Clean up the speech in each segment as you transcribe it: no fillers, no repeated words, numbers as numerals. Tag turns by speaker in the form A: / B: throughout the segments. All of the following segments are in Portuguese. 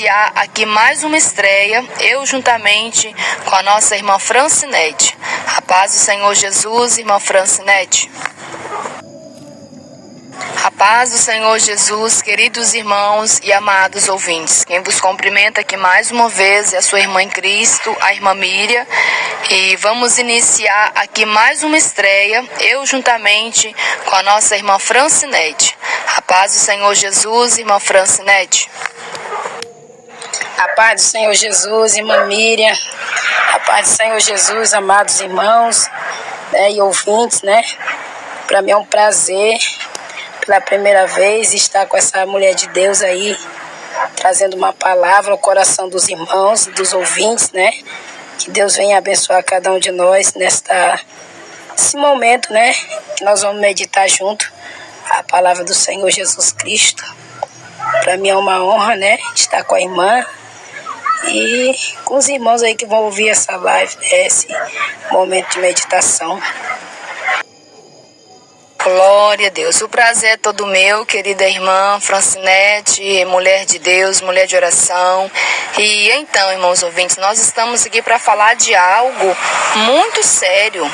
A: iniciar aqui mais uma estreia, eu juntamente com a nossa irmã Francinete. A paz do Senhor Jesus, irmã Francinete. A paz do Senhor Jesus, queridos irmãos e amados ouvintes. Quem vos cumprimenta aqui mais uma vez é a sua irmã em Cristo, a irmã Miriam. E vamos iniciar aqui mais uma estreia, eu juntamente com a nossa irmã Francinete. A paz do Senhor Jesus, irmã Francinete.
B: A paz do Senhor Jesus, irmã Miriam. A paz do Senhor Jesus, amados irmãos, e ouvintes, Para mim é um prazer, pela primeira vez, estar com essa mulher de Deus aí, trazendo uma palavra ao coração dos irmãos, dos ouvintes, Que Deus venha abençoar cada um de nós nesse momento, Que nós vamos meditar junto a palavra do Senhor Jesus Cristo. Para mim é uma honra, estar com a irmã e com os irmãos aí que vão ouvir essa live, esse momento de meditação.
A: Glória a Deus. O prazer é todo meu, querida irmã Francinete, mulher de Deus, mulher de oração. E então, irmãos ouvintes, nós estamos aqui para falar de algo muito sério,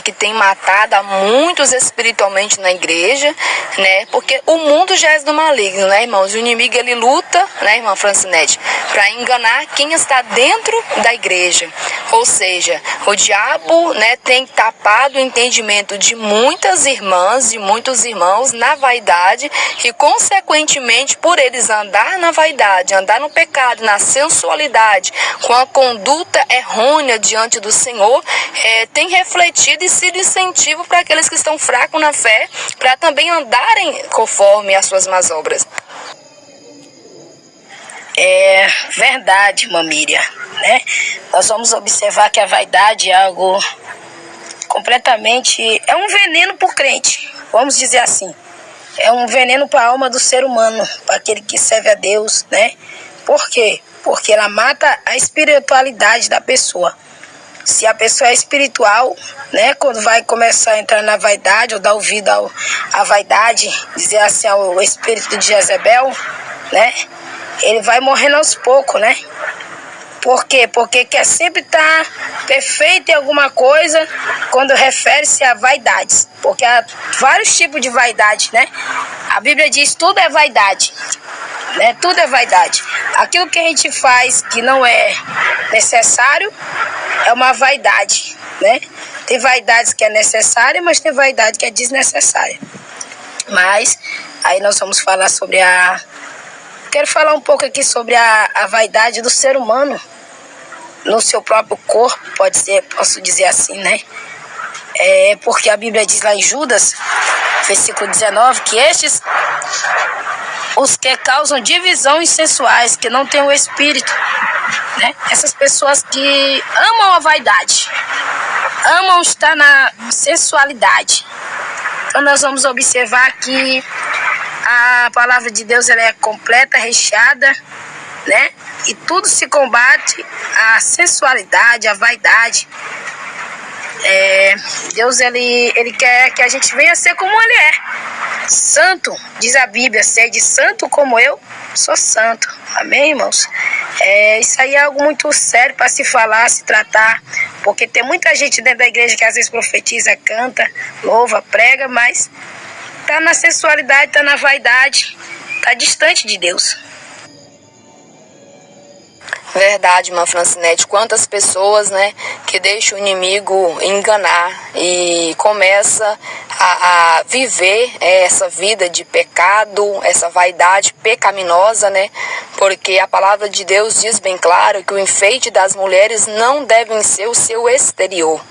A: que tem matado a muitos espiritualmente na igreja, porque o mundo já é do maligno, irmãos? O inimigo, ele luta, irmã Francinete, para enganar quem está dentro da igreja. Ou seja, o diabo, tem tapado o entendimento de muitas irmãs, de muitos irmãos na vaidade e, consequentemente, por eles andar na vaidade, andar no pecado, na sensualidade, com a conduta errônea diante do Senhor, tem refletido e sido incentivo para aqueles que estão fracos na fé, para também andarem conforme as suas más obras.
B: É verdade, irmã Miriam, Nós vamos observar que a vaidade é algo completamente, é um veneno para o crente, vamos dizer assim. É um veneno para a alma do ser humano, para aquele que serve a Deus, Por quê? Porque ela mata a espiritualidade da pessoa. Se a pessoa é espiritual, quando vai começar a entrar na vaidade, ou dar ouvido à vaidade, dizer assim, ao espírito de Jezebel, ele vai morrendo aos poucos, Por quê? Porque quer sempre estar perfeito em alguma coisa quando refere-se a vaidades. Porque há vários tipos de vaidade, A Bíblia diz tudo é vaidade, Tudo é vaidade. Aquilo que a gente faz que não é necessário é uma vaidade, Tem vaidades que é necessária, mas tem vaidade que é desnecessária. Mas aí nós vamos falar sobre Quero falar um pouco aqui sobre a vaidade do ser humano no seu próprio corpo, posso dizer assim, Porque a Bíblia diz lá em Judas, versículo 19, que estes, os que causam divisões sensuais, que não têm o Espírito, Essas pessoas que amam a vaidade, amam estar na sensualidade. Então nós vamos observar que a palavra de Deus, ela é completa, recheada, E tudo se combate a sensualidade, a vaidade. Deus, ele quer que a gente venha ser como Ele é. Santo, diz a Bíblia, sede santo como eu sou santo. Amém, irmãos? Isso aí é algo muito sério para se falar, se tratar, porque tem muita gente dentro da igreja que às vezes profetiza, canta, louva, prega, mas está na sensualidade, está na vaidade, está distante de Deus.
A: Verdade, irmã Francinete. Quantas pessoas, que deixam o inimigo enganar e começa a viver essa vida de pecado, essa vaidade pecaminosa, Porque a palavra de Deus diz bem claro que o enfeite das mulheres não deve ser o seu exterior,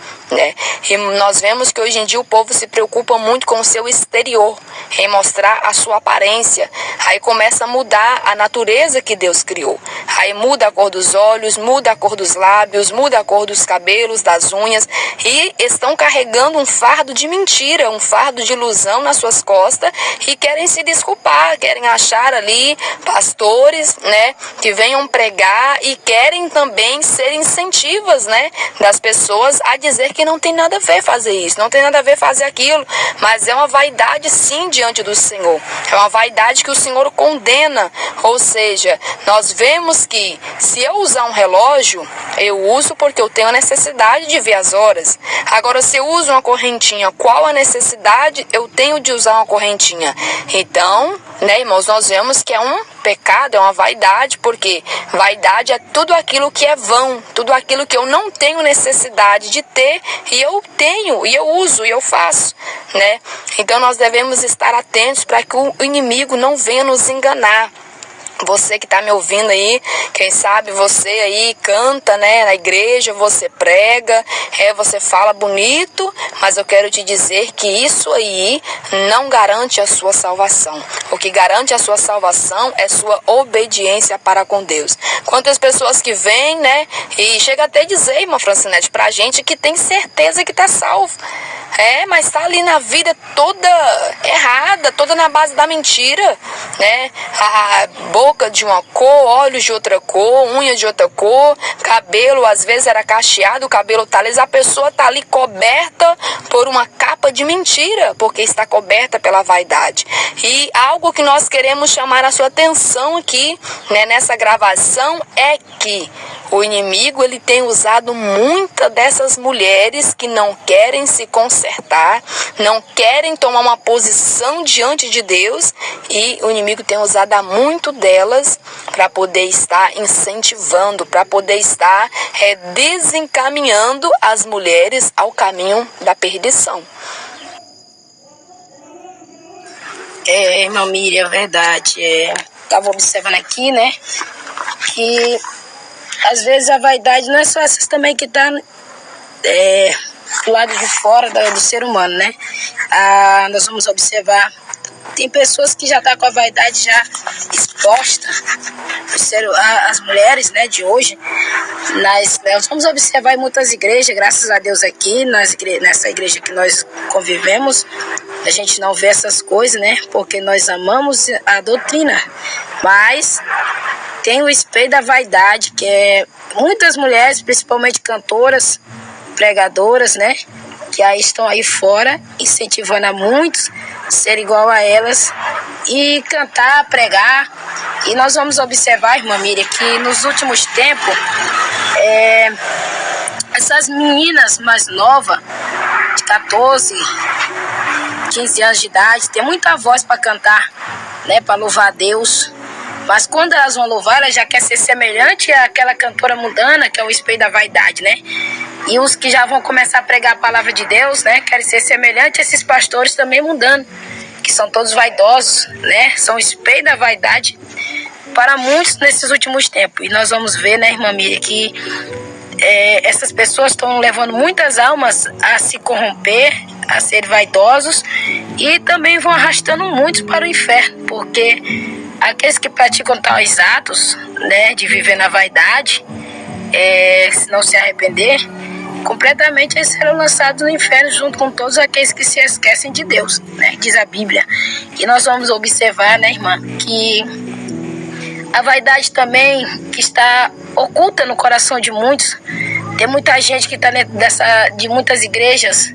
A: E nós vemos que hoje em dia o povo se preocupa muito com o seu exterior, em mostrar a sua aparência. Aí começa a mudar a natureza que Deus criou. Aí muda a cor dos olhos, muda a cor dos lábios, muda a cor dos cabelos, das unhas, e estão carregando um fardo de mentira, um fardo de ilusão nas suas costas, e querem se desculpar, querem achar ali pastores, que venham pregar, e querem também ser incentivas, das pessoas a dizer que não tem nada a ver fazer isso, não tem nada a ver fazer aquilo, mas é uma vaidade sim de diante do Senhor. É uma vaidade que o Senhor condena. Ou seja, nós vemos que se eu usar um relógio, eu uso porque eu tenho a necessidade de ver as horas. Agora, se eu uso uma correntinha, qual a necessidade eu tenho de usar uma correntinha? Então, né, irmãos, nós vemos que é um pecado, é uma vaidade, porque vaidade é tudo aquilo que é vão, tudo aquilo que eu não tenho necessidade de ter, e eu tenho, e eu uso, e eu faço, né? Então nós devemos estar atentos para que o inimigo não venha nos enganar. Você que está me ouvindo aí, quem sabe você aí canta, né, na igreja, você prega, você fala bonito, mas eu quero te dizer que isso aí não garante a sua salvação. O que garante a sua salvação é sua obediência para com Deus. Quantas pessoas que vêm, né, e chega até a dizer, irmã Francinete, pra gente que tem certeza que está salvo. Mas está ali na vida toda errada, toda na base da mentira, né? A boca de uma cor, olhos de outra cor, unha de outra cor, cabelo às vezes era cacheado, o cabelo tá liso, a pessoa tá ali coberta por uma capa de mentira, porque está coberta pela vaidade. E algo que nós queremos chamar a sua atenção aqui, né, nessa gravação, é que o inimigo, ele tem usado muitas dessas mulheres que não querem se consertar, não querem tomar uma posição diante de Deus, e o inimigo tem usado a muito delas para poder estar incentivando, para poder estar desencaminhando as mulheres ao caminho da perdição.
B: Irmã Miriam, é verdade. Estava observando aqui, né, que às vezes a vaidade não é só essas também que está do lado de fora do ser humano, né? Nós vamos observar, tem pessoas que já estão com a vaidade já exposta, as mulheres, né, de hoje. Nós vamos observar em muitas igrejas, graças a Deus aqui, nessa igreja que nós convivemos, a gente não vê essas coisas, né, porque nós amamos a doutrina, mas tem o espelho da vaidade, que é muitas mulheres, principalmente cantoras, pregadoras, né, que aí estão aí fora, incentivando a muitos ser igual a elas e cantar, pregar. E nós vamos observar, irmã Miriam, que nos últimos tempos, essas meninas mais novas, de 14, 15 anos de idade, tem muita voz para cantar, né, para louvar a Deus. Mas quando elas vão louvar, elas já querem ser semelhante àquela cantora mundana, que é o espelho da vaidade, né? E os que já vão começar a pregar a palavra de Deus, né, querem ser semelhante a esses pastores também mundanos, que são todos vaidosos, né? São o espelho da vaidade para muitos nesses últimos tempos. E nós vamos ver, né, irmã Miriam, que essas pessoas estão levando muitas almas a se corromper, a ser vaidosos, e também vão arrastando muitos para o inferno, porque aqueles que praticam tais atos, né, de viver na vaidade, se não se arrepender, completamente eles serão lançados no inferno junto com todos aqueles que se esquecem de Deus, né, diz a Bíblia. E nós vamos observar, né, irmã, que a vaidade também que está oculta no coração de muitos. Tem muita gente que está dentro de muitas igrejas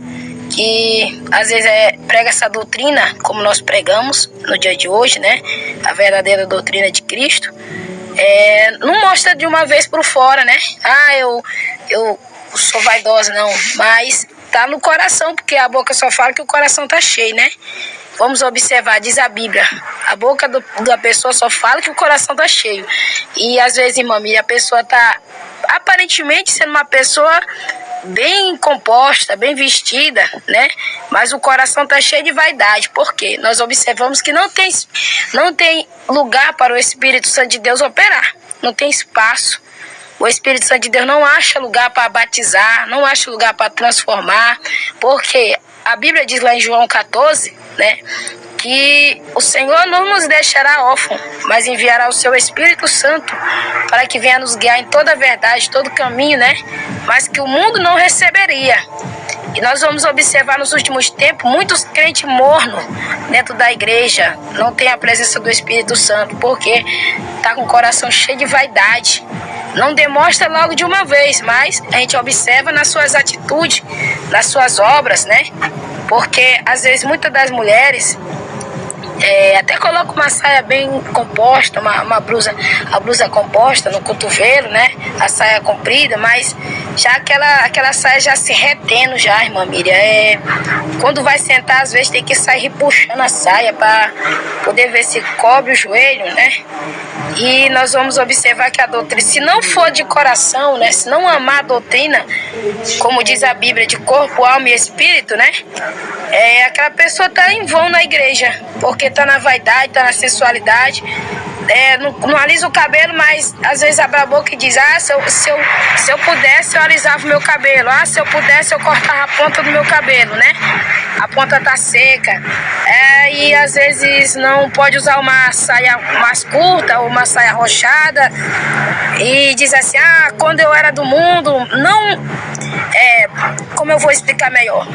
B: que às vezes prega essa doutrina, como nós pregamos no dia de hoje, né? A verdadeira doutrina de Cristo. Não mostra de uma vez por fora, né? Eu sou vaidosa, não. Mas tá no coração, porque a boca só fala que o coração tá cheio, né? Vamos observar, diz a Bíblia, a boca da pessoa só fala que o coração tá cheio. E às vezes, irmã Miriam, a pessoa tá aparentemente sendo uma pessoa bem composta, bem vestida, né? Mas o coração tá cheio de vaidade. Por quê? Nós observamos que não tem lugar para o Espírito Santo de Deus operar. Não tem espaço. O Espírito Santo de Deus não acha lugar para batizar, não acha lugar para transformar, porque a Bíblia diz lá em João 14, né, que o Senhor não nos deixará órfãos, mas enviará o seu Espírito Santo para que venha nos guiar em toda a verdade, todo caminho, né, mas que o mundo não receberia. E nós vamos observar nos últimos tempos muitos crentes mornos dentro da igreja, não tem a presença do Espírito Santo, porque está com o coração cheio de vaidade. Não demonstra logo de uma vez, mas a gente observa nas suas atitudes, nas suas obras, né? Porque às vezes muitas das mulheres Até coloca uma saia bem composta, uma blusa, a blusa composta no cotovelo, né? A saia comprida, mas já aquela saia já se retendo já, irmã Miriam. Quando vai sentar, às vezes tem que sair puxando a saia para poder ver se cobre o joelho, né? E nós vamos observar que a doutrina, se não for de coração, né? Se não amar a doutrina, como diz a Bíblia, de corpo, alma e espírito, né? Aquela pessoa está em vão na igreja, porque está na vaidade, está na sensualidade. Não alisa o cabelo, mas às vezes abre a boca e diz: se eu pudesse, eu alisava o meu cabelo. Se eu pudesse, eu cortava a ponta do meu cabelo, né? A ponta tá seca. E às vezes não pode usar uma saia mais curta ou uma saia arrochada. E diz assim: quando eu era do mundo, não. Como eu vou explicar melhor?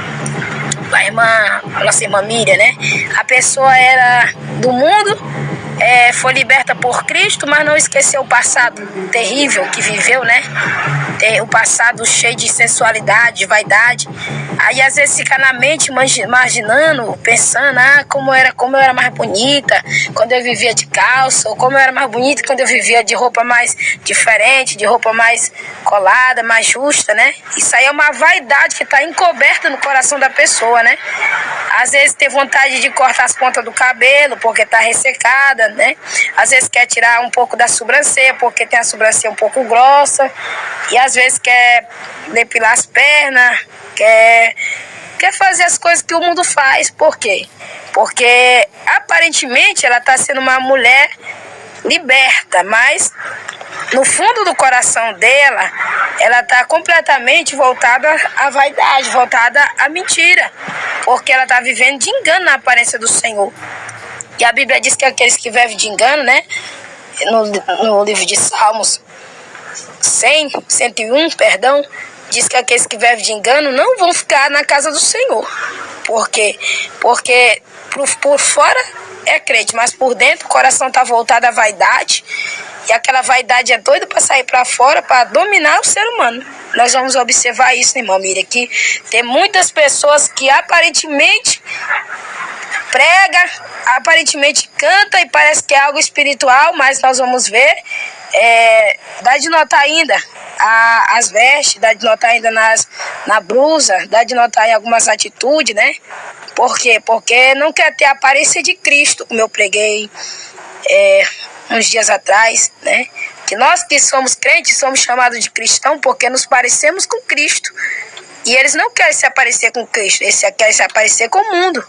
B: A nossa irmã Miriam, né? A pessoa era do mundo, foi liberta por Cristo, mas não esqueceu o passado terrível que viveu, né? O passado cheio de sensualidade, de vaidade. Aí às vezes fica na mente imaginando, pensando: como eu era mais bonita quando eu vivia de calça, ou como eu era mais bonita quando eu vivia de roupa mais diferente, de roupa mais colada, mais justa, né? Isso aí é uma vaidade que está encoberta no coração da pessoa, né? Às vezes tem vontade de cortar as pontas do cabelo porque está ressecada, né? Às vezes quer tirar um pouco da sobrancelha porque tem a sobrancelha um pouco grossa. E às vezes quer depilar as pernas, quer fazer as coisas que o mundo faz. Por quê? Porque aparentemente ela está sendo uma mulher liberta, mas no fundo do coração dela, ela está completamente voltada à vaidade, voltada à mentira, porque ela está vivendo de engano na aparência do Senhor. E a Bíblia diz que aqueles que vivem de engano, né? No livro de Salmos 101, diz que aqueles que vivem de engano não vão ficar na casa do Senhor. Por quê? Porque por fora é crente, mas por dentro o coração está voltado à vaidade. E aquela vaidade é doida para sair para fora, para dominar o ser humano. Nós vamos observar isso, irmã Miriam, que tem muitas pessoas que aparentemente prega, aparentemente canta e parece que é algo espiritual, mas nós vamos ver, dá de notar ainda as vestes, dá de notar ainda na blusa, dá de notar em algumas atitudes, né? Por quê? Porque não quer ter a aparência de Cristo, como eu preguei uns dias atrás, né? Que nós que somos crentes somos chamados de cristão porque nos parecemos com Cristo. E eles não querem se aparecer com Cristo, eles querem se aparecer com o mundo.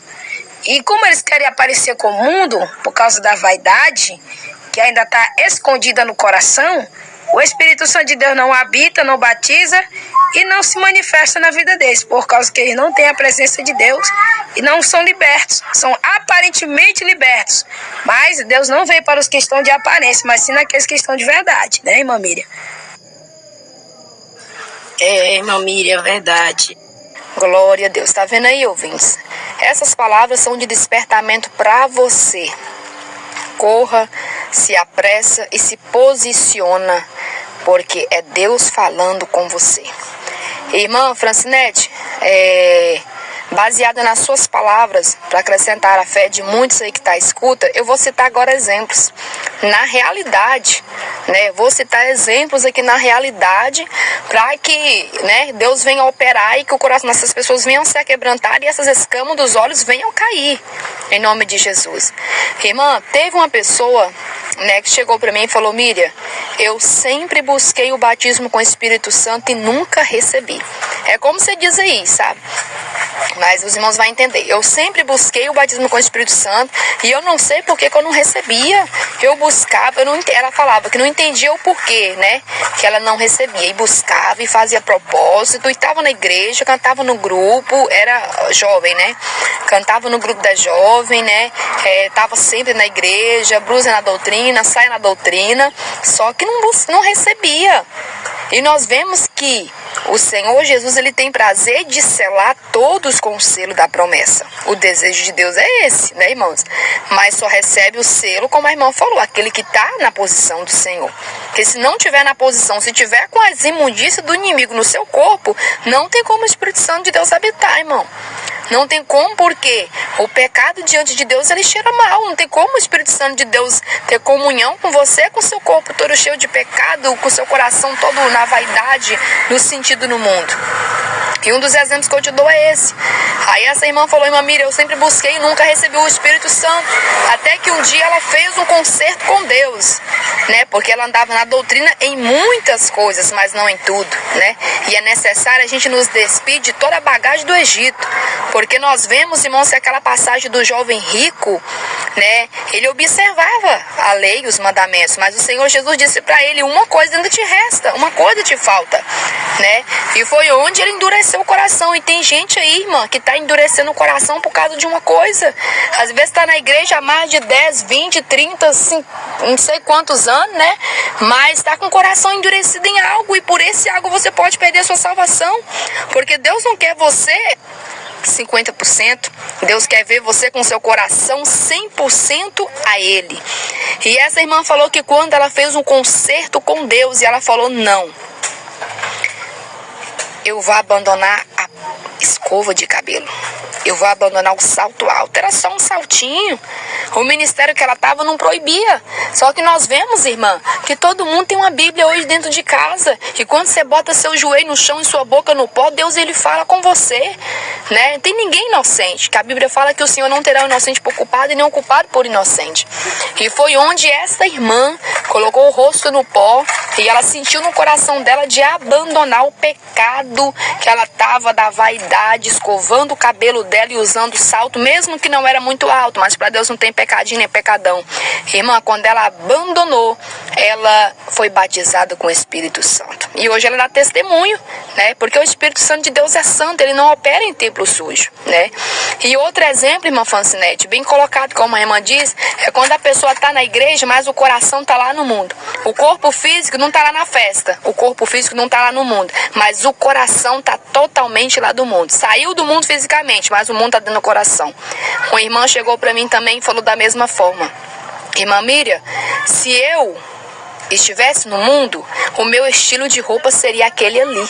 B: E como eles querem aparecer com o mundo, por causa da vaidade, que ainda está escondida no coração, o Espírito Santo de Deus não habita, não batiza e não se manifesta na vida deles, por causa que eles não têm a presença de Deus e não são libertos, são aparentemente libertos. Mas Deus não veio para os que estão de aparência, mas sim naqueles que estão de verdade, né, irmã Miriam?
A: Irmã Miriam, verdade. Glória a Deus. Tá vendo aí, ouvintes? Essas palavras são de despertamento para você. Corra, se apressa e se posiciona, porque é Deus falando com você. Irmã Francinete, baseada nas suas palavras, para acrescentar a fé de muitos aí que está à escuta, eu vou citar agora exemplos. Na realidade, né? Vou citar exemplos aqui na realidade para que, né, Deus venha operar e que o coração dessas pessoas venham se quebrantar e essas escamas dos olhos venham cair, em nome de Jesus. Irmã, teve uma pessoa, né, que chegou para mim e falou: Miriam, eu sempre busquei o batismo com o Espírito Santo e nunca recebi. É como você diz aí, sabe? Mas os irmãos vão entender. Eu sempre busquei o batismo com o Espírito Santo e eu não sei por que eu não recebia. Eu buscava, ela falava que não entendia o porquê, né? Que ela não recebia. E buscava e fazia propósito. E estava na igreja, cantava no grupo, era jovem, né? Cantava no grupo da jovem, né? Estava sempre na igreja, brusa na doutrina, sai na doutrina. Só que não recebia. E nós vemos que o Senhor Jesus, ele tem prazer de selar todos com o selo da promessa. O desejo de Deus é esse, né, irmãos? Mas só recebe o selo, como a irmã falou, aquele que está na posição do Senhor. Porque se não tiver na posição, se tiver com as imundícias do inimigo no seu corpo, não tem como o Espírito Santo de Deus habitar, irmão. Não tem como, porque o pecado diante de Deus, ele cheira mal. Não tem como o Espírito Santo de Deus ter comunhão com você, com seu corpo todo cheio de pecado, com seu coração todo na vaidade, no sentido no mundo. E um dos exemplos que eu te dou é esse. Aí essa irmã falou: irmã Miriam, eu sempre busquei e nunca recebi o Espírito Santo. Até que um dia ela fez um concerto com Deus, né? Porque ela andava na doutrina em muitas coisas, mas não em tudo, né? E é necessário a gente nos despir de toda a bagagem do Egito. Porque nós vemos, irmãos, que aquela passagem do jovem rico, né? Ele observava a lei, os mandamentos, mas o Senhor Jesus disse para ele: uma coisa ainda te resta, uma coisa te falta, né? E foi onde ele endureceu o coração. E tem gente aí, irmã, que está endurecendo o coração por causa de uma coisa. Às vezes está na igreja há mais de 10, 20, 30, não sei quantos anos, né? Mas está com o coração endurecido em algo, e por esse algo você pode perder a sua salvação. Porque Deus não quer você 50%, Deus quer ver você com seu coração 100% a Ele. E essa irmã falou que quando ela fez um concerto com Deus, e ela falou: não, eu vou abandonar a escova de cabelo, eu vou abandonar o salto alto. Era só um saltinho. O ministério que ela estava não proibia. Só que nós vemos, irmã, que todo mundo tem uma Bíblia hoje dentro de casa. E quando você bota seu joelho no chão e sua boca no pó, Deus, ele fala com você, né? Não tem ninguém inocente. Que a Bíblia fala que o Senhor não terá o inocente por culpado e nem o culpado por inocente. E foi onde essa irmã colocou o rosto no pó e ela sentiu no coração dela de abandonar o pecado que ela estava, da vaidade, escovando o cabelo dela e usando salto, mesmo que não era muito alto, mas para Deus não tem pecadinho nem pecadão. Irmã, quando ela abandonou, ela foi batizada com o Espírito Santo. E hoje ela dá testemunho, né? Porque o Espírito Santo de Deus é santo, ele não opera em templo sujo, né? E outro exemplo, irmã Fancinete, bem colocado, como a irmã diz, é quando a pessoa está na igreja, mas o coração está lá no mundo. O corpo físico não está lá na festa, o corpo físico não está lá no mundo, mas o coração está totalmente lá do mundo. Saiu do mundo fisicamente, mas o mundo está dentro do coração. Uma irmã chegou para mim também e falou da mesma forma: irmã Miriam, se eu estivesse no mundo, o meu estilo de roupa seria aquele ali,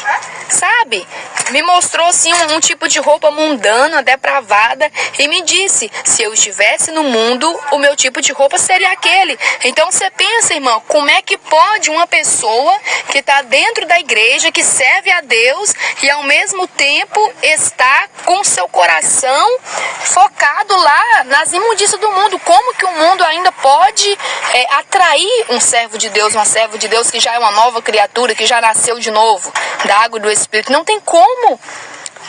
A: sabe? Me mostrou assim um tipo de roupa mundana, depravada, e me disse: se eu estivesse no mundo, o meu tipo de roupa seria aquele. Então você pensa, irmão, como é que pode uma pessoa que está dentro da igreja, que serve a Deus, e ao mesmo tempo está com seu coração focado lá nas imundícias do mundo? Como que o mundo ainda pode atrair um servo de Deus, uma serva de Deus que já é uma nova criatura, que já nasceu de novo da água e do Espírito? Não tem como.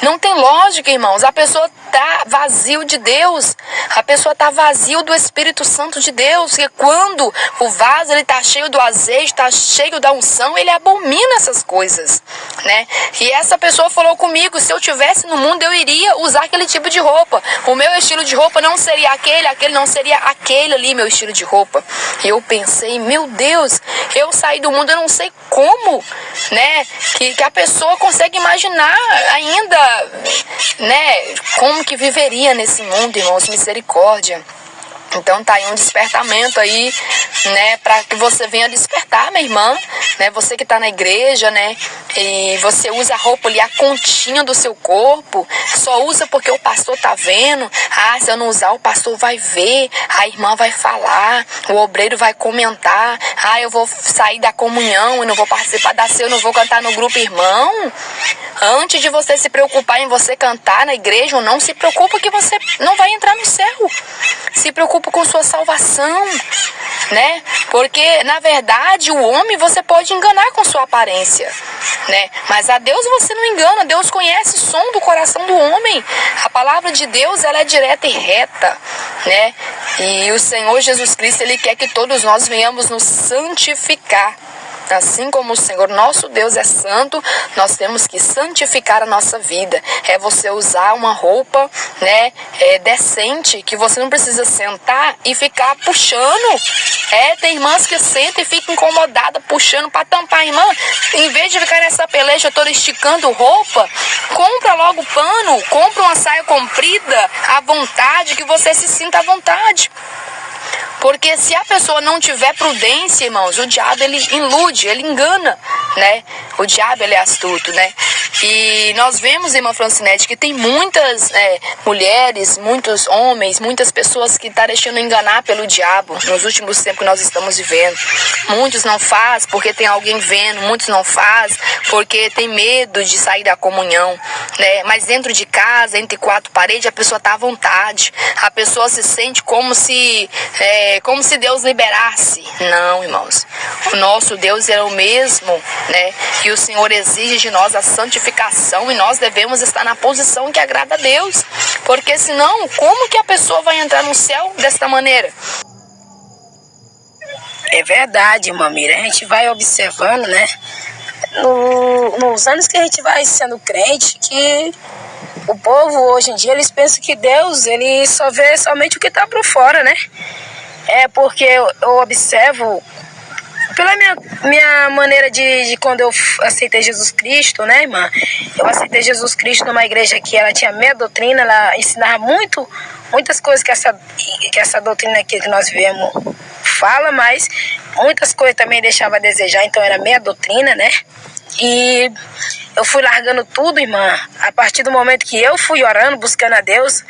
A: Não tem lógica, irmãos. A pessoa está vazio de Deus. A pessoa está vazio do Espírito Santo de Deus. Porque quando o vaso está cheio do azeite, está cheio da unção, ele abomina essas coisas, né? E essa pessoa falou comigo: se eu estivesse no mundo, eu iria usar aquele tipo de roupa. O meu estilo de roupa não seria aquele não seria aquele ali, meu estilo de roupa. E eu pensei: meu Deus, eu saí do mundo, eu não sei como, né? Que a pessoa consegue imaginar ainda, né, como que viveria nesse mundo, irmãos, misericórdia. Então tá aí um despertamento aí, né, para que você venha despertar, minha irmã, né, você que tá na igreja, né, e você usa a roupa ali, a continha do seu corpo, só usa porque o pastor tá vendo. Ah, se eu não usar, o pastor vai ver, a irmã vai falar, o obreiro vai comentar. Ah, eu vou sair da comunhão, eu não vou participar da ceia, eu não vou cantar no grupo. Irmão, antes de você se preocupar em você cantar na igreja ou não, se preocupa que você não vai entrar no céu. Se preocupa com sua salvação, né? Porque, na verdade, o homem você pode enganar com sua aparência, né? Mas a Deus você não engana. Deus conhece o som do coração do homem. A palavra de Deus, ela é direta e reta, né? E o Senhor Jesus Cristo, ele quer que todos nós venhamos nos santificar. Assim como o Senhor nosso Deus é santo, nós temos que santificar a nossa vida. É você usar uma roupa, né, decente, que você não precisa sentar e ficar puxando. Tem irmãs que sentam e ficam incomodadas, puxando para tampar. Irmã, em vez de ficar nessa peleja toda esticando roupa, compra logo pano, compra uma saia comprida à vontade, que você se sinta à vontade. Porque se a pessoa não tiver prudência, irmãos, o diabo ele ilude, ele engana, né? O diabo ele é astuto, né? E nós vemos, irmã Francinete, que tem muitas mulheres, muitos homens, muitas pessoas que estão deixando enganar pelo diabo nos últimos tempos que nós estamos vivendo. Muitos não fazem porque tem alguém vendo, muitos não fazem porque tem medo de sair da comunhão, né? Mas dentro de casa, entre quatro paredes, a pessoa está à vontade. A pessoa se sente como se Deus liberasse. Não, irmãos. O nosso Deus é o mesmo, né? E o Senhor exige de nós a santificação e nós devemos estar na posição que agrada a Deus. Porque senão, como que a pessoa vai entrar no céu desta maneira?
B: É verdade, irmã Miriam. A gente vai observando, né? Nos anos que a gente vai sendo crente, que o povo hoje em dia, eles pensam que Deus, ele só vê somente o que está por fora, né? É porque eu observo, pela minha maneira de quando eu aceitei Jesus Cristo, né, irmã? Eu aceitei Jesus Cristo numa igreja que ela tinha meia doutrina, ela ensinava muitas coisas que essa doutrina aqui que nós vemos fala, mas muitas coisas também deixava a desejar, então era meia doutrina, né? E eu fui largando tudo, irmã, a partir do momento que eu fui orando, buscando a Deus,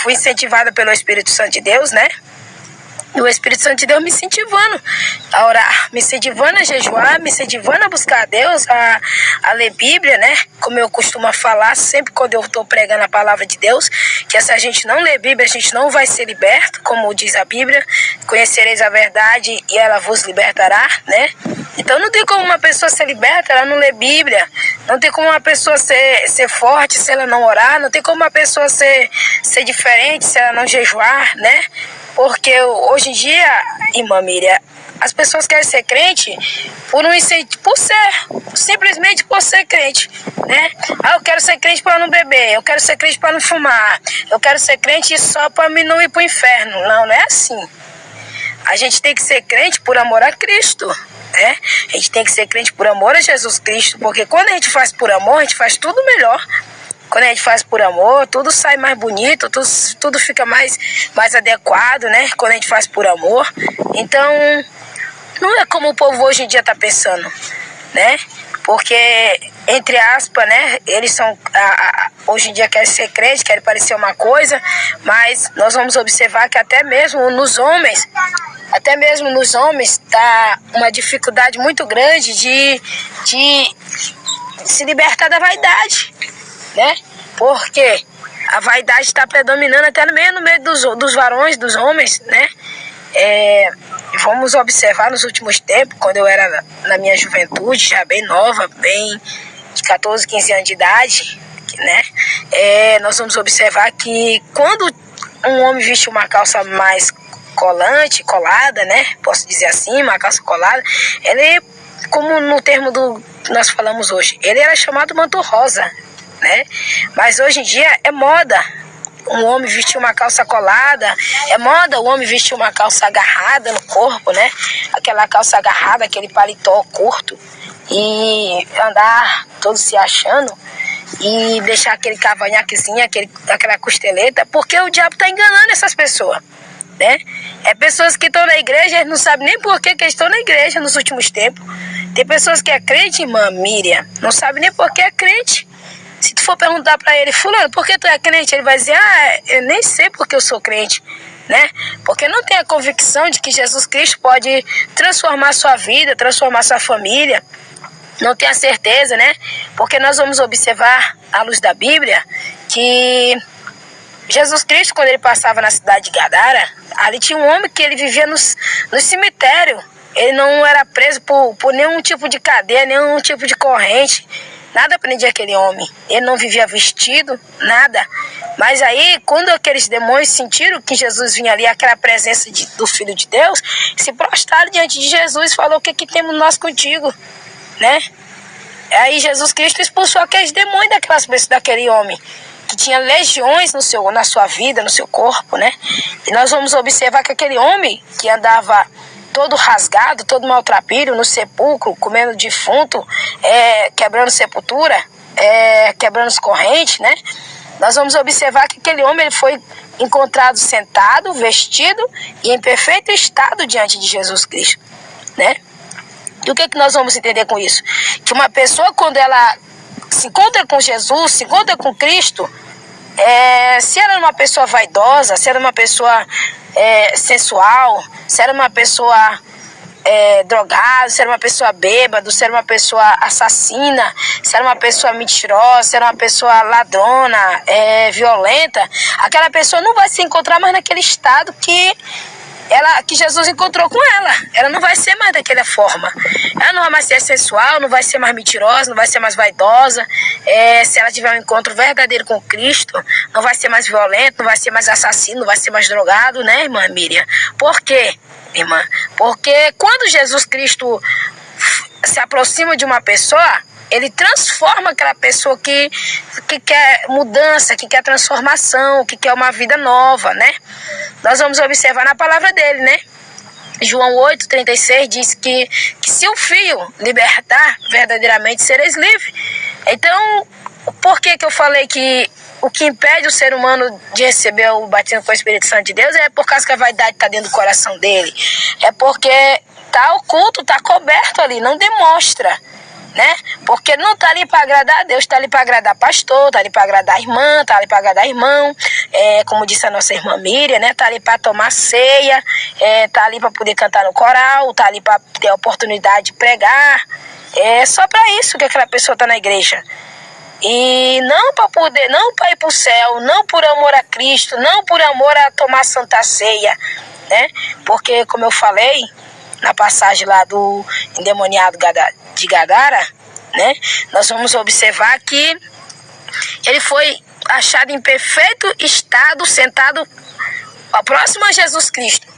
B: fui incentivada pelo Espírito Santo de Deus, né? E o Espírito Santo de Deus me incentivando a orar, me incentivando a jejuar, me incentivando a buscar a Deus, a ler Bíblia, né? Como eu costumo falar sempre quando eu estou pregando a palavra de Deus, que se a gente não ler Bíblia, a gente não vai ser liberto, como diz a Bíblia, conhecereis a verdade e ela vos libertará, né? Então não tem como uma pessoa ser liberta, ela não lê Bíblia, não tem como uma pessoa ser forte se ela não orar, não tem como uma pessoa ser diferente se ela não jejuar, né? Porque hoje em dia, irmã Miriam, as pessoas querem ser crente simplesmente por ser crente, né? Ah, eu quero ser crente para não beber, eu quero ser crente para não fumar, eu quero ser crente só para mim não ir para o inferno. Não é assim. A gente tem que ser crente por amor a Cristo, né? A gente tem que ser crente por amor a Jesus Cristo, porque quando a gente faz por amor, a gente faz tudo melhor. Quando a gente faz por amor, tudo sai mais bonito, tudo fica mais adequado, né? Quando a gente faz por amor. Então, não é como o povo hoje em dia está pensando, né? Porque, entre aspas, né? Eles são, hoje em dia querem ser crentes, querem parecer uma coisa, mas nós vamos observar que até mesmo nos homens está uma dificuldade muito grande de se libertar da vaidade, né? Porque a vaidade está predominando até no meio dos varões, dos homens, né? Vamos observar nos últimos tempos, quando eu era na minha juventude, já bem nova, bem de 14, 15 anos de idade, né? Nós vamos observar que quando um homem veste uma calça mais colada, né? Posso dizer assim, uma calça colada, ele, como no termo nós falamos hoje, ele era chamado manto rosa, né? Mas hoje em dia é moda um homem vestir uma calça colada, é moda o homem vestir uma calça agarrada no corpo, né? Aquela calça agarrada, aquele paletó curto e andar todo se achando e deixar aquele cavanhaquezinho, aquela costeleta, porque o diabo está enganando essas pessoas, né? É pessoas que estão na igreja, eles não sabem nem por que eles estão na igreja nos últimos tempos. Tem pessoas que é crente, irmã Miriam, não sabe nem por que é crente. Se tu for perguntar para ele, fulano, por que tu é crente? Ele vai dizer, eu nem sei porque eu sou crente, né? Porque não tem a convicção de que Jesus Cristo pode transformar sua vida, transformar sua família. Não tem a certeza, né? Porque nós vamos observar, à luz da Bíblia, que Jesus Cristo, quando ele passava na cidade de Gadara, ali tinha um homem que ele vivia no cemitério. Ele não era preso por nenhum tipo de cadeia, nenhum tipo de corrente. Nada prendia aquele homem. Ele não vivia vestido, nada. Mas aí, quando aqueles demônios sentiram que Jesus vinha ali, aquela presença do Filho de Deus, se prostraram diante de Jesus e falou, o que temos nós contigo, né? Aí Jesus Cristo expulsou aqueles demônios daquele homem, que tinha legiões na sua vida, no seu corpo, né? E nós vamos observar que aquele homem que andava todo rasgado, todo maltrapilho, no sepulcro, comendo defunto, quebrando sepultura, quebrando as correntes, né? nós vamos observar que aquele homem ele foi encontrado sentado, vestido e em perfeito estado diante de Jesus Cristo, né? E o que nós vamos entender com isso? Que uma pessoa, quando ela se encontra com Jesus, se encontra com Cristo, se ela é uma pessoa vaidosa, se ela é uma pessoa sensual, se ela é uma pessoa drogada, se ela é uma pessoa bêbada, se ela é uma pessoa assassina, se ela é uma pessoa mentirosa, se ela é uma pessoa ladrona, violenta, aquela pessoa não vai se encontrar mais naquele estado que Jesus encontrou com ela. Ela não vai ser mais daquela forma. Ela não vai mais ser sensual, não vai ser mais mentirosa, não vai ser mais vaidosa. Se ela tiver um encontro verdadeiro com Cristo, não vai ser mais violento, não vai ser mais assassino, não vai ser mais drogado, né, irmã Miriam? Por quê, irmã? Porque quando Jesus Cristo se aproxima de uma pessoa, ele transforma aquela pessoa que quer mudança, que quer transformação, que quer uma vida nova, né? Nós vamos observar na palavra dele, né? João 8,36 diz que se o Filho libertar, verdadeiramente sereis livres. Então, por que eu falei que o que impede o ser humano de receber o batismo com o Espírito Santo de Deus é por causa que a vaidade está dentro do coração dele. É porque está oculto, está coberto ali, não demonstra, né? Porque não está ali para agradar a Deus, está ali para agradar pastor, está ali para agradar a irmã, está ali para agradar irmão, como disse a nossa irmã Miriam, né? Está ali para tomar ceia, está ali para poder cantar no coral, está ali para ter a oportunidade de pregar. É só para isso que aquela pessoa está na igreja. E não para poder, não para ir para o céu, não por amor a Cristo, não por amor a tomar santa ceia, né? Porque, como eu falei na passagem lá do endemoniado de Gadara, né? Nós vamos observar que ele foi achado em perfeito estado, sentado próximo a Jesus Cristo.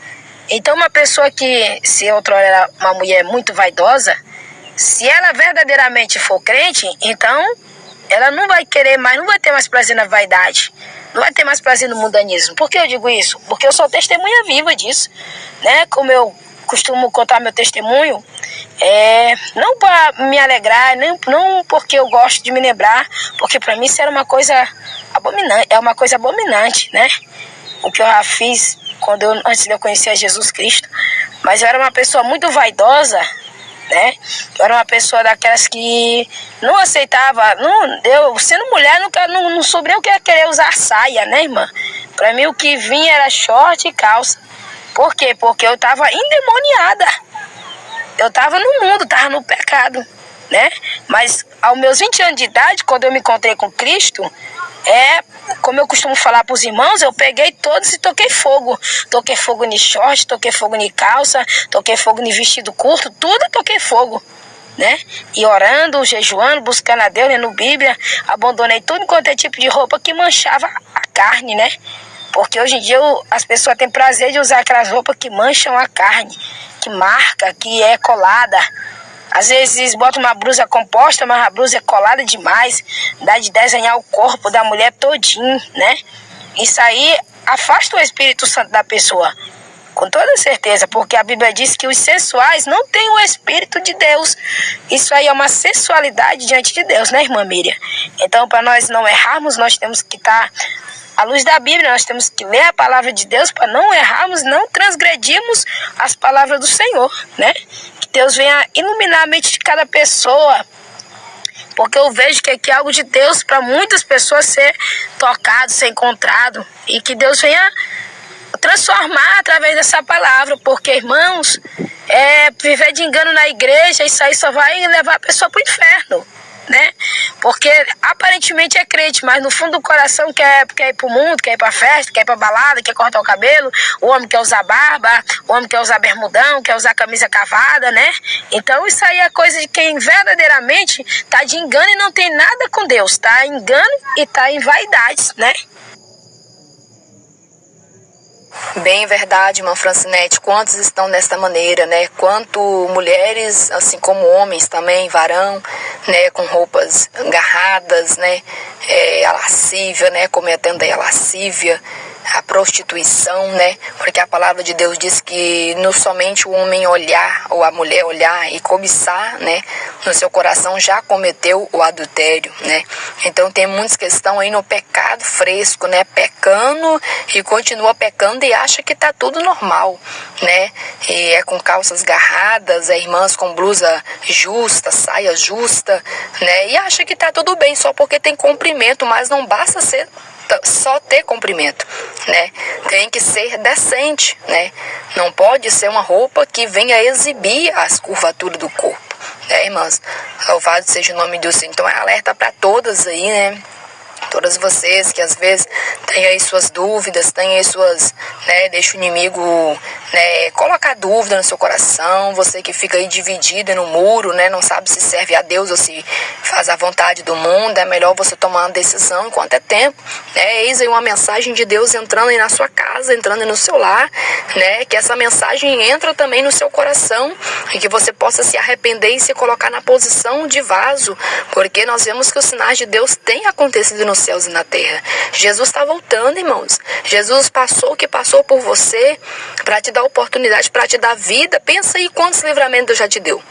B: Então, uma pessoa que, se outrora era uma mulher muito vaidosa, se ela verdadeiramente for crente, então ela não vai querer mais, não vai ter mais prazer na vaidade, não vai ter mais prazer no mundanismo. Por que eu digo isso? Porque eu sou testemunha viva disso, né? Como eu costumo contar meu testemunho, não para me alegrar, não porque eu gosto de me lembrar, porque para mim isso era uma coisa abominante, é uma coisa abominante, né? O que eu já fiz antes de eu conhecer Jesus Cristo. Mas eu era uma pessoa muito vaidosa, né? Eu era uma pessoa daquelas que não aceitava, eu sendo mulher não soube o que ia querer usar saia, né, irmã? Para mim o que vinha era short e calça. Por quê? Porque eu estava endemoniada. Eu estava no mundo, estava no pecado, né? Mas aos meus 20 anos de idade, quando eu me encontrei com Cristo, como eu costumo falar para os irmãos, eu peguei todos e toquei fogo. Toquei fogo em short, toquei fogo em calça, toquei fogo em vestido curto, tudo eu toquei fogo, né? E orando, jejuando, buscando a Deus, lendo Bíblia, abandonei tudo quanto é tipo de roupa que manchava a carne, né? Porque hoje em dia as pessoas têm prazer de usar aquelas roupas que mancham a carne, que marca, que é colada. Às vezes botam uma blusa composta, mas a blusa é colada demais, dá de desenhar o corpo da mulher todinho, né? Isso aí afasta o Espírito Santo da pessoa, com toda certeza, porque a Bíblia diz que os sensuais não têm o Espírito de Deus. Isso aí é uma sensualidade diante de Deus, né, irmã Miriam? Então, para nós não errarmos, nós temos que estar à luz da Bíblia, nós temos que ler a palavra de Deus para não errarmos, não transgredirmos as palavras do Senhor, né? Que Deus venha iluminar a mente de cada pessoa, porque eu vejo que aqui é algo de Deus para muitas pessoas ser tocado, ser encontrado, e que Deus venha transformar através dessa palavra, porque, irmãos, viver de engano na igreja, isso aí só vai levar a pessoa para o inferno, né? Porque aparentemente é crente, mas no fundo do coração quer ir pro mundo, quer ir pra festa, quer ir pra balada, quer cortar o cabelo, o homem quer usar barba, o homem quer usar bermudão, quer usar camisa cavada, né? Então isso aí é coisa de quem verdadeiramente tá de engano e não tem nada com Deus, tá em engano e tá em vaidades, né?
A: Bem verdade, irmã Francinete, quantos estão desta maneira, né? Quanto mulheres, assim como homens também, varão, né? Com roupas agarradas, né? A lascívia, né? Cometendo aí a lascívia. a prostituição, né? Porque a palavra de Deus diz que não somente o homem olhar ou a mulher olhar e cobiçar, né, no seu coração já cometeu o adultério, né? Então tem muitos que estão aí no pecado fresco, né, pecando e continua pecando e acha que tá tudo normal, né? E é com calças garradas, é irmãs com blusa justa, saia justa, né? E acha que tá tudo bem só porque tem comprimento, mas não basta ser só ter comprimento, né? Tem que ser decente, né? Não pode ser uma roupa que venha exibir as curvaturas do corpo, né, irmãs? Louvado seja o nome do Senhor. Então é alerta para todas aí, né? Todas vocês que às vezes têm aí suas dúvidas, têm aí suas, né, deixa o inimigo, né, colocar dúvida no seu coração, você que fica aí dividida no muro, né, não sabe se serve a Deus ou se faz a vontade do mundo, é melhor você tomar uma decisão enquanto é tempo, né? Eis aí uma mensagem de Deus entrando aí na sua casa, entrando aí no seu lar, né, que essa mensagem entra também no seu coração e que você possa se arrepender e se colocar na posição de vaso, porque nós vemos que os sinais de Deus têm acontecido nos céus e na terra. Jesus está voltando, irmãos. Jesus passou o que passou por você para te dar oportunidade, para te dar vida. Pensa aí quantos livramentos Deus já te deu.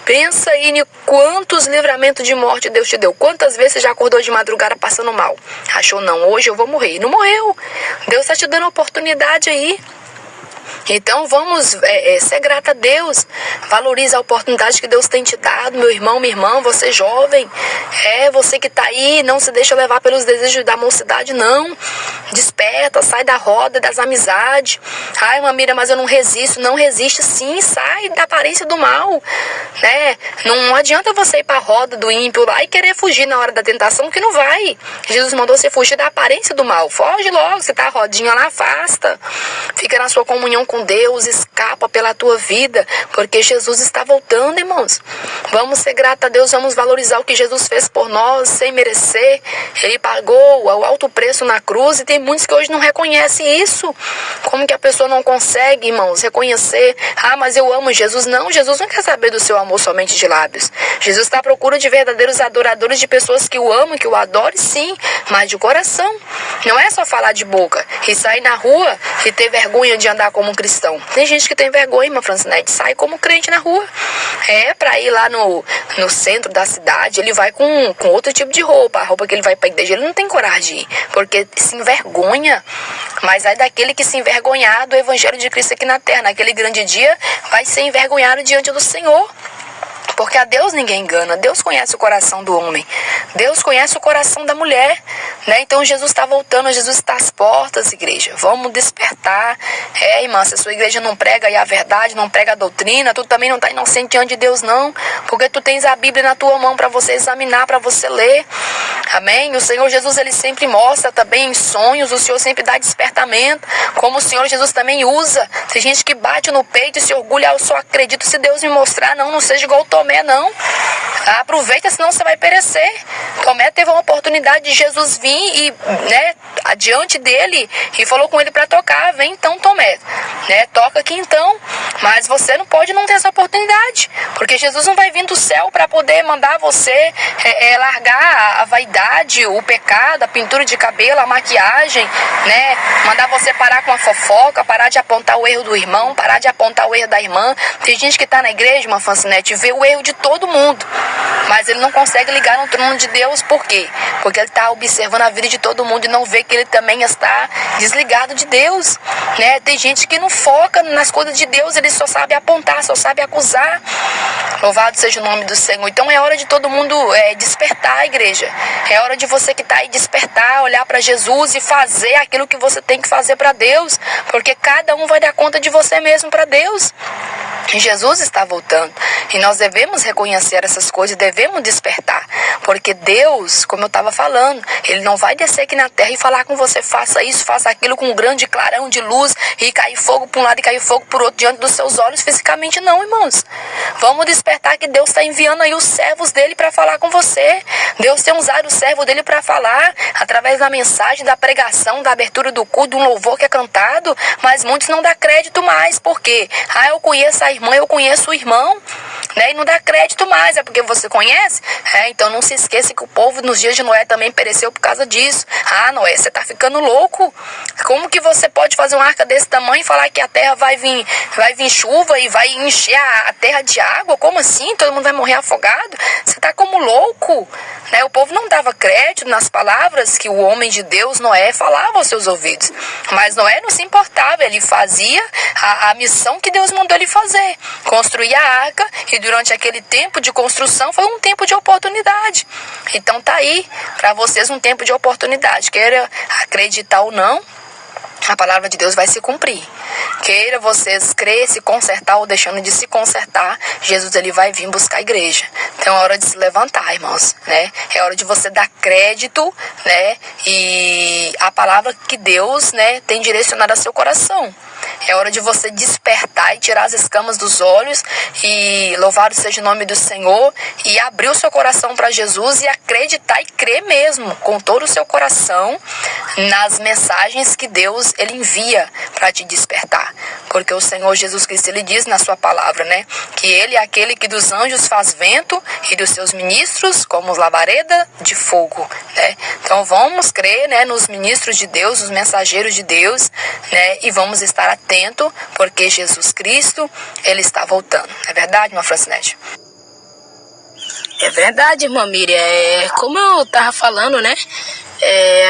A: Pensa aí em quantos livramentos de morte Deus te deu. Quantas vezes você já acordou de madrugada passando mal? Achou, não, hoje eu vou morrer. E não morreu. Deus está te dando oportunidade aí. Então vamos ser grata a Deus, valorize a oportunidade que Deus tem te dado, meu irmão, minha irmã, você jovem, você que está aí, não se deixa levar pelos desejos da mocidade, não, desperta, sai da roda das amizades. Ai, Mamira, mas eu não resisto. Não resiste sim, sai da aparência do mal, né? Não adianta você ir para a roda do ímpio lá e querer fugir na hora da tentação, que não vai. Jesus mandou você fugir da aparência do mal, foge logo, você tá a rodinha lá, afasta, fica na sua comunhão com Deus, escapa pela tua vida, porque Jesus está voltando, irmãos. Vamos ser gratos a Deus, vamos valorizar o que Jesus fez por nós, sem merecer. Ele pagou o alto preço na cruz e tem muitos que hoje não reconhecem isso. Como que a pessoa não consegue, irmãos, reconhecer? Ah, mas eu amo Jesus. Não, Jesus não quer saber do seu amor somente de lábios. Jesus está à procura de verdadeiros adoradores, de pessoas que o amam, que o adorem, sim, mas de coração. Não é só falar de boca e sair na rua e ter vergonha de andar como um cristão. Tem gente que tem vergonha, irmã Francinete, sai como crente na rua. Para ir lá no centro da cidade, ele vai com outro tipo de roupa. A roupa que ele vai para a igreja, ele não tem coragem de ir, porque se envergonha. Mas aí daquele que se envergonhar do evangelho de Cristo aqui na terra, naquele grande dia, vai ser envergonhado diante do Senhor. Porque a Deus ninguém engana. Deus conhece o coração do homem. Deus conhece o coração da mulher, né? Então Jesus está voltando, Jesus está às portas, igreja. Vamos despertar. Irmã, se a sua igreja não prega aí a verdade, não prega a doutrina, tu também não está inocente diante de Deus, não. Porque tu tens a Bíblia na tua mão para você examinar, para você ler. Amém? O Senhor Jesus, ele sempre mostra também em sonhos, o Senhor sempre dá despertamento, como o Senhor Jesus também usa. Tem gente que bate no peito e se orgulha, eu só acredito se Deus me mostrar. Não seja igual Tomé, não. Aproveita, senão você vai perecer. Tomé teve uma oportunidade de Jesus vir e, né, adiante dele e falou com ele para tocar. Vem então, Tomé, né, toca aqui então. Mas você não pode não ter essa oportunidade, porque Jesus não vai vir do céu para poder mandar você largar a vaidade, o pecado, a pintura de cabelo, a maquiagem, né, mandar você parar com a fofoca, parar de apontar o erro do irmão, parar de apontar o erro da irmã. Tem gente que está na igreja, uma Francinete, vê o erro de todo mundo, mas ele não consegue ligar no trono de Deus. Por quê? Porque ele está observando a vida de todo mundo e não vê que ele também está desligado de Deus, né? Tem gente que não foca nas coisas de Deus, ele só sabe apontar, só sabe acusar. Louvado seja o nome do Senhor. Então é hora de todo mundo despertar, igreja. É hora de você que está aí despertar, olhar para Jesus e fazer aquilo que você tem que fazer para Deus, porque cada um vai dar conta de você mesmo para Deus. E Jesus está voltando e nós devemos reconhecer essas coisas, devemos despertar, porque Deus, como eu estava falando, ele não vai descer aqui na terra e falar com você, faça isso, faça aquilo, com um grande clarão de luz e cair fogo para um lado e cair fogo para o outro diante dos seus olhos fisicamente, não, irmãos. Vamos despertar que Deus está enviando aí os servos dele para falar com você. Deus tem usado o servo dele para falar através da mensagem, da pregação, da abertura do culto, do louvor que é cantado, mas muitos não dão crédito mais. Por quê? Eu conheço a irmã, eu conheço o irmão. né? E não dá crédito mais, é porque você conhece? Então não se esqueça que o povo nos dias de Noé também pereceu por causa disso. Ah, Noé, você tá ficando louco? Como que você pode fazer uma arca desse tamanho e falar que a terra vai vir chuva e vai encher a terra de água? Como assim? Todo mundo vai morrer afogado? Você tá como louco, né? O povo não dava crédito nas palavras que o homem de Deus, Noé, falava aos seus ouvidos. Mas Noé não se importava, ele fazia a missão que Deus mandou ele fazer. Construir a arca, e durante aquele tempo de construção foi um tempo de oportunidade. Então tá aí para vocês um tempo de oportunidade. Queira acreditar ou não, a palavra de Deus vai se cumprir. Queira vocês crer, se consertar ou deixando de se consertar, Jesus ele vai vir buscar a igreja. Então é hora de se levantar, irmãos, né? É hora de você dar crédito, né? E a palavra que Deus, né, tem direcionado a seu coração. É hora de você despertar e tirar as escamas dos olhos e louvado seja o nome do Senhor e abrir o seu coração para Jesus e acreditar e crer mesmo com todo o seu coração nas mensagens que Deus ele envia para te despertar. Porque o Senhor Jesus Cristo ele diz na sua palavra, né, que ele é aquele que dos anjos faz vento e dos seus ministros como labareda de fogo, né? Então vamos crer, né, nos ministros de Deus, nos mensageiros de Deus, né, e vamos estar atento, porque Jesus Cristo, ele está voltando. É verdade, irmã Francinete?
B: É verdade, irmã Miriam. Como eu estava falando, né?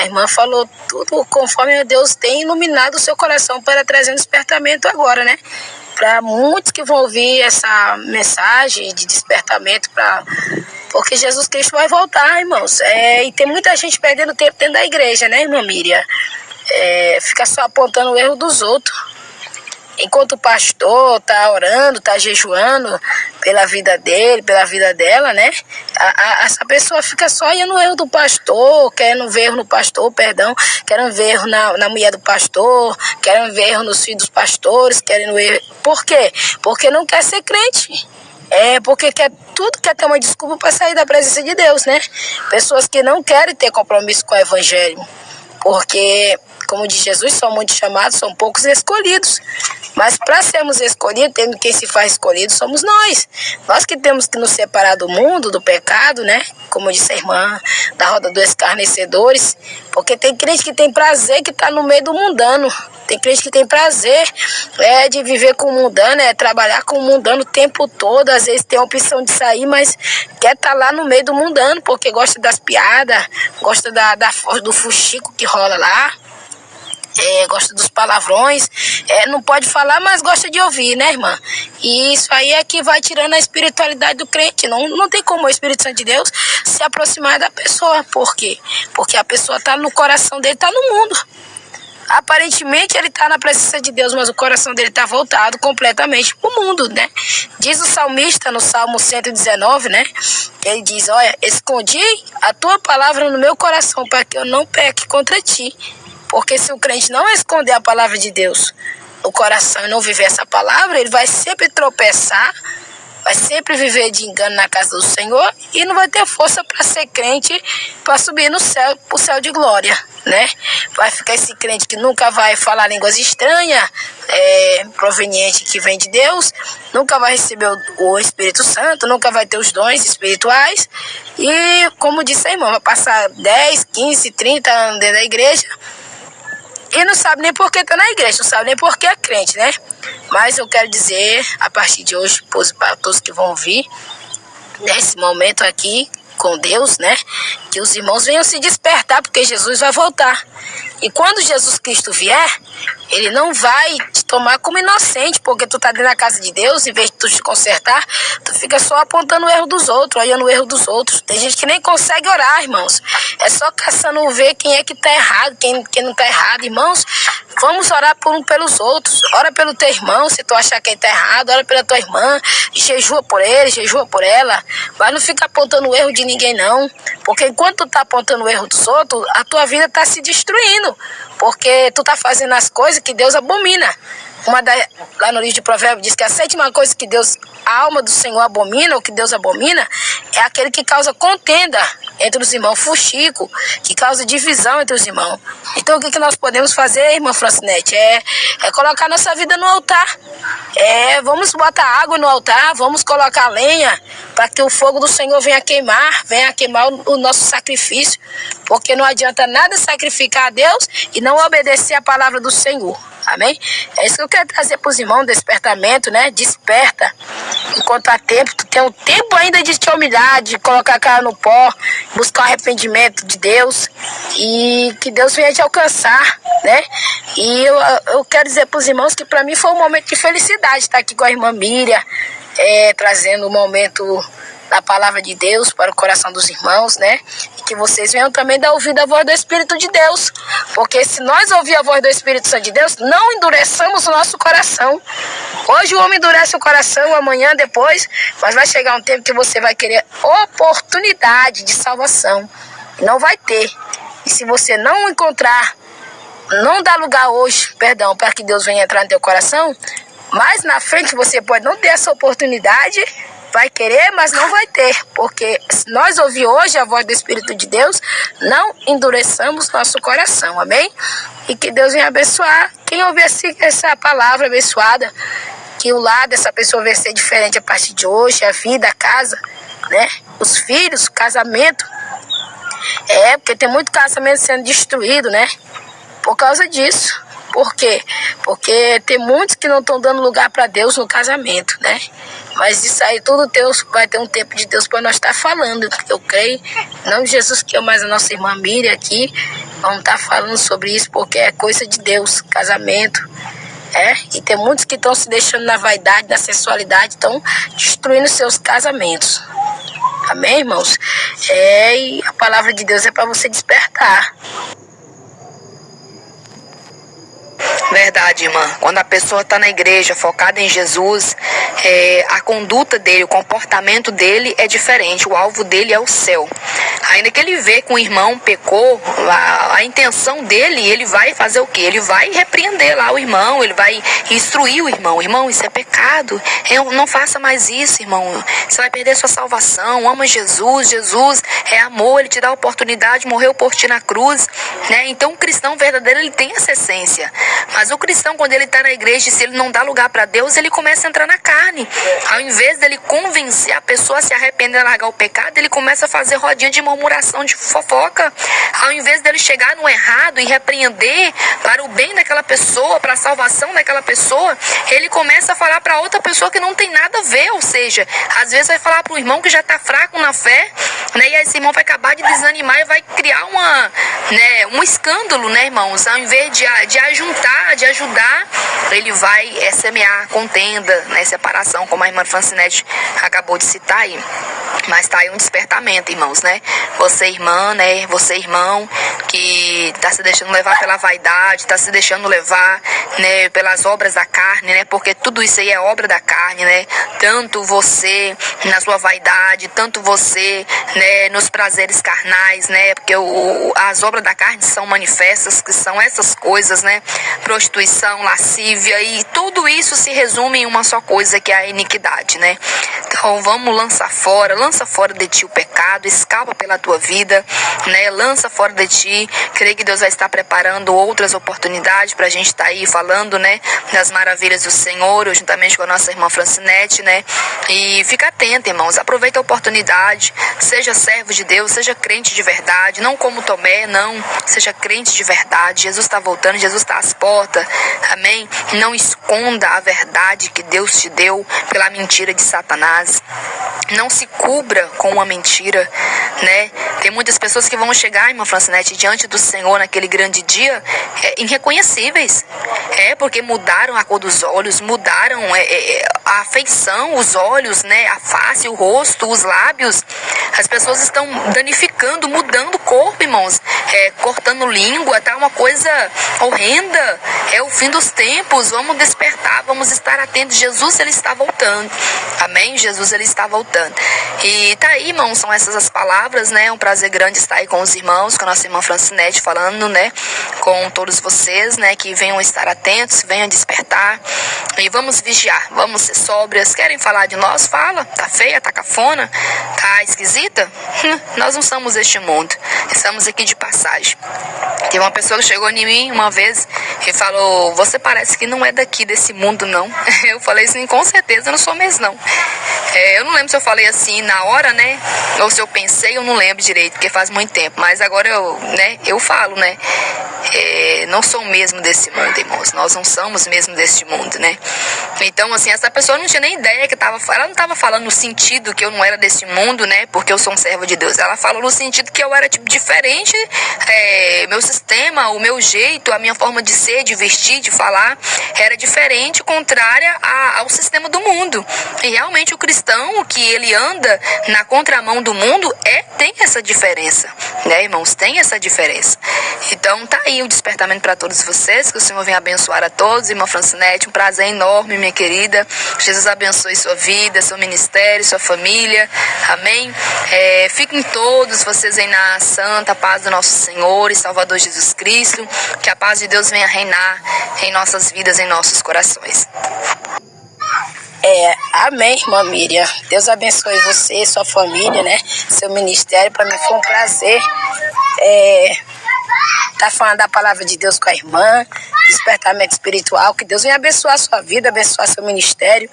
B: A irmã falou tudo conforme Deus tem iluminado o seu coração para trazer um despertamento agora, né? Para muitos que vão ouvir essa mensagem de despertamento, porque Jesus Cristo vai voltar, irmãos. E tem muita gente perdendo tempo dentro da igreja, né, irmã Miriam? Fica só apontando o erro dos outros. Enquanto o pastor tá orando, tá jejuando pela vida dele, pela vida dela, né? Essa pessoa fica só indo no erro do pastor, querendo ver erro no pastor, querendo ver erro na mulher do pastor, querendo ver erro nos filhos dos pastores, querendo ver. Por quê? Porque não quer ser crente. Porque tudo quer ter uma desculpa para sair da presença de Deus, né? Pessoas que não querem ter compromisso com o evangelho. Porque, como diz Jesus, são muitos chamados, são poucos escolhidos. Mas para sermos escolhidos, tendo quem se faz escolhido, somos nós. Nós que temos que nos separar do mundo, do pecado, né? Como disse a irmã, da roda dos escarnecedores. Porque tem crente que tem prazer que está no meio do mundano. Tem crente que tem prazer de viver com o mundano, trabalhar com o mundano o tempo todo. Às vezes tem a opção de sair, mas quer estar lá no meio do mundano, porque gosta das piadas, gosta do fuxico que rola lá. Gosta dos palavrões, não pode falar, mas gosta de ouvir, né, irmã? E isso aí é que vai tirando a espiritualidade do crente. Não tem como o Espírito Santo de Deus se aproximar da pessoa. Por quê? Porque a pessoa está no coração dele, está no mundo. Aparentemente ele está na presença de Deus, mas o coração dele está voltado completamente para o mundo, né? Diz o salmista no Salmo 119, né? Ele diz, olha, escondi a tua palavra no meu coração para que eu não peque contra ti. Porque se o crente não esconder a palavra de Deus no coração e não viver essa palavra, ele vai sempre tropeçar, vai sempre viver de engano na casa do Senhor e não vai ter força para ser crente, para subir no céu, para o céu de glória, né? Vai ficar esse crente que nunca vai falar línguas estranhas, proveniente que vem de Deus, nunca vai receber o Espírito Santo, nunca vai ter os dons espirituais e, como disse a irmã, vai passar 10, 15, 30 anos dentro da igreja, e não sabe nem por que está na igreja, não sabe nem por que é crente, né? Mas eu quero dizer, a partir de hoje, para todos que vão vir, nesse momento aqui, com Deus, né? Que os irmãos venham se despertar, porque Jesus vai voltar. E quando Jesus Cristo vier, ele não vai te tomar como inocente, porque tu tá dentro da casa de Deus, em vez de tu te consertar, tu fica só apontando o erro dos outros, olhando o erro dos outros. Tem gente que nem consegue orar, irmãos. É só caçando ver quem é que tá errado, quem não tá errado. Irmãos, vamos orar pelos outros. Ora pelo teu irmão, se tu achar que ele tá errado, ora pela tua irmã, jejua por ele, jejua por ela. Mas não fica apontando o erro de ninguém, não. Porque enquanto tu tá apontando o erro dos outros, a tua vida tá se destruindo. Porque tu tá fazendo as coisas que Deus abomina. Lá no livro de Provérbios diz que a sétima coisa que a alma do Senhor abomina, ou que Deus abomina, é aquele que causa contenda entre os irmãos, fuxico, que causa divisão entre os irmãos. Então o que nós podemos fazer, irmã Francinete? É colocar nossa vida no altar. Vamos botar água no altar, vamos colocar lenha, para que o fogo do Senhor venha queimar o nosso sacrifício, porque não adianta nada sacrificar a Deus e não obedecer a palavra do Senhor. Amém? É isso que eu quero trazer para os irmãos, despertamento, né? Desperta. Enquanto há tempo, tu tem um tempo ainda de te humilhar, de colocar a cara no pó, buscar o arrependimento de Deus e que Deus venha te alcançar, né? E eu quero dizer para os irmãos que para mim foi um momento de felicidade estar aqui com a irmã Miriam, trazendo um momento da palavra de Deus para o coração dos irmãos, né? E que vocês venham também dar ouvido à voz do Espírito de Deus, porque se nós ouvir a voz do Espírito Santo de Deus, não endureçamos o nosso coração. Hoje o homem endurece o coração, amanhã, depois, mas vai chegar um tempo que você vai querer oportunidade de salvação, e não vai ter. E se você não encontrar, não dá lugar hoje, para que Deus venha entrar no teu coração, mais na frente você pode não ter essa oportunidade, vai querer, mas não vai ter, porque se nós ouvir hoje a voz do Espírito de Deus, não endureçamos nosso coração, amém? E que Deus venha abençoar quem ouvir essa palavra abençoada, que o lar dessa pessoa vai ser diferente a partir de hoje, a vida, a casa, né? Os filhos, o casamento, porque tem muito casamento sendo destruído, né? Por causa disso. Por quê? Porque tem muitos que não estão dando lugar para Deus no casamento, né? Mas isso aí tudo Deus vai ter um tempo de Deus para nós estar falando. Eu creio, em nome de Jesus, que eu mais a nossa irmã Miriam aqui, vamos estar falando sobre isso, porque é coisa de Deus, casamento. E tem muitos que estão se deixando na vaidade, na sensualidade, estão destruindo seus casamentos. Amém, irmãos? E a palavra de Deus é para você despertar.
A: Verdade, irmã. Quando a pessoa está na igreja, focada em Jesus, a conduta dele, o comportamento dele é diferente. O alvo dele é o céu. Ainda que ele vê que um irmão pecou, a intenção dele, ele vai fazer o quê? Ele vai repreender lá o irmão, ele vai instruir o irmão. Irmão, isso é pecado. Não faça mais isso, irmão. Você vai perder sua salvação. Ama Jesus. Jesus é amor. Ele te dá a oportunidade, morreu por ti na cruz, né? Então, o cristão verdadeiro, ele tem essa essência. Mas o cristão, quando ele está na igreja, se ele não dá lugar para Deus, ele começa a entrar na carne. Ao invés dele convencer a pessoa a se arrepender e largar o pecado, ele começa a fazer rodinha de murmuração, de fofoca. Ao invés dele chegar no errado e repreender para o bem daquela pessoa, para a salvação daquela pessoa, ele começa a falar para outra pessoa que não tem nada a ver. Ou seja, às vezes vai falar para o irmão que já está fraco na fé, né? E esse irmão vai acabar de desanimar e vai criar um escândalo, né, irmãos? Ao invés de ajuntar, de ajudar, ele vai semear contenda, né, separação, como a irmã Francinete acabou de citar aí. Mas tá aí um despertamento, irmãos, né? Você, irmã, né? Você, irmão, que tá se deixando levar pela vaidade, tá se deixando levar, né, pelas obras da carne, né? Porque tudo isso aí é obra da carne, né? Tanto você na sua vaidade, tanto você, né, nos prazeres carnais, né? Porque as obras da carne são manifestas, que são essas coisas, né? Prostituição, lascívia, e tudo isso se resume em uma só coisa, que é a iniquidade, né? Então vamos lançar fora de ti o pecado, escapa pela tua vida, né? Lança fora de ti. Creio que Deus vai estar preparando outras oportunidades para a gente estar aí falando, né, das maravilhas do Senhor, juntamente com a nossa irmã Francinete, né? E fica atento, irmãos, aproveita a oportunidade, seja servo de Deus, seja crente de verdade, não como Tomé, não, seja crente de verdade. Jesus está voltando, Jesus está às portas, amém? Não esconda a verdade que Deus te deu pela mentira de Satanás. Não se cubra com uma mentira, né? Tem muitas pessoas que vão chegar, irmã Francinete, diante do Senhor naquele grande dia, irreconhecíveis. Porque mudaram a cor dos olhos, mudaram a afeição, os olhos, né? A face, o rosto, os lábios. As pessoas estão danificando, mudando o corpo, irmãos. cortando língua, tá uma coisa horrenda. É o fim dos tempos, vamos despertar, vamos estar atentos. Jesus, ele está voltando. Amém? Jesus, ele está voltando. E tá aí, irmãos, são essas as palavras, né? É um prazer grande estar aí com os irmãos, com a nossa irmã Francinete falando, né? Com todos vocês, né? Que venham estar atentos, venham despertar. E vamos vigiar, vamos ser sóbrias. Querem falar de nós? Fala. Tá feia, tá cafona, tá esquisita? Nós não somos este mundo. Estamos aqui de passagem. Teve uma pessoa que chegou em mim uma vez e falou: você parece que não é daqui desse mundo, não. Eu falei assim: com certeza eu não sou mesmo, não. Eu não lembro se eu falei assim na hora, né? Ou se eu pensei, eu não lembro direito, porque faz muito tempo. Mas agora eu falo, né? Não sou mesmo desse mundo, irmãos. Nós não somos mesmo deste mundo, né? Então, assim, essa pessoa não tinha nem ideia que ela não estava falando no sentido que eu não era desse mundo, né? Porque eu sou um servo de Deus. Ela falou no sentido que eu era tipo diferente, meu sistema, o meu jeito, a minha forma de ser, de vestir, de falar, era diferente, contrária ao sistema do mundo. E realmente o cristão, que ele anda na contramão do mundo, tem essa diferença, né, irmãos? Tem essa diferença. Então tá aí o despertamento para todos vocês, que o Senhor venha abençoar a todos. Irmã Francinete, um prazer enorme, minha querida. Jesus abençoe sua vida, seu ministério, sua família. Amém? Fiquem todos vocês aí na santa paz do nosso Senhor e Salvador Jesus Cristo. Que a paz de Deus venha reinar em nossas vidas, em nossos corações.
B: Amém, irmã Miriam. Deus abençoe você, sua família, né? Seu ministério. Para mim foi um prazer tá falando da palavra de Deus com a irmã, despertamento espiritual. Que Deus venha abençoar a sua vida, abençoar seu ministério,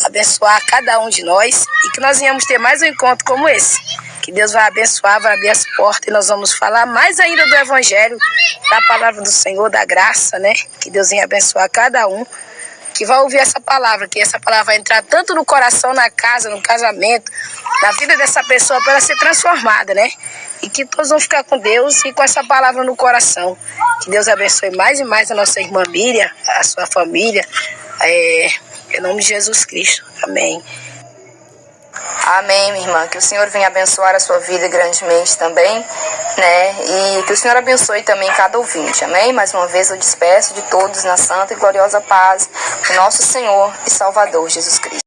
B: abençoar cada um de nós e que nós venhamos ter mais um encontro como esse. Que Deus vai abençoar, vai abrir as portas e nós vamos falar mais ainda do Evangelho, da palavra do Senhor, da graça, né? Que Deus venha abençoar cada um que vai ouvir essa palavra, que essa palavra vai entrar tanto no coração, na casa, no casamento, na vida dessa pessoa para ela ser transformada, né? E que todos vão ficar com Deus e com essa palavra no coração. Que Deus abençoe mais e mais a nossa irmã Miriam, a sua família, em nome de Jesus Cristo. Amém.
A: Amém, minha irmã. Que o Senhor venha abençoar a sua vida grandemente também, né? E que o Senhor abençoe também cada ouvinte. Amém? Mais uma vez eu despeço de todos na santa e gloriosa paz do nosso Senhor e Salvador Jesus Cristo.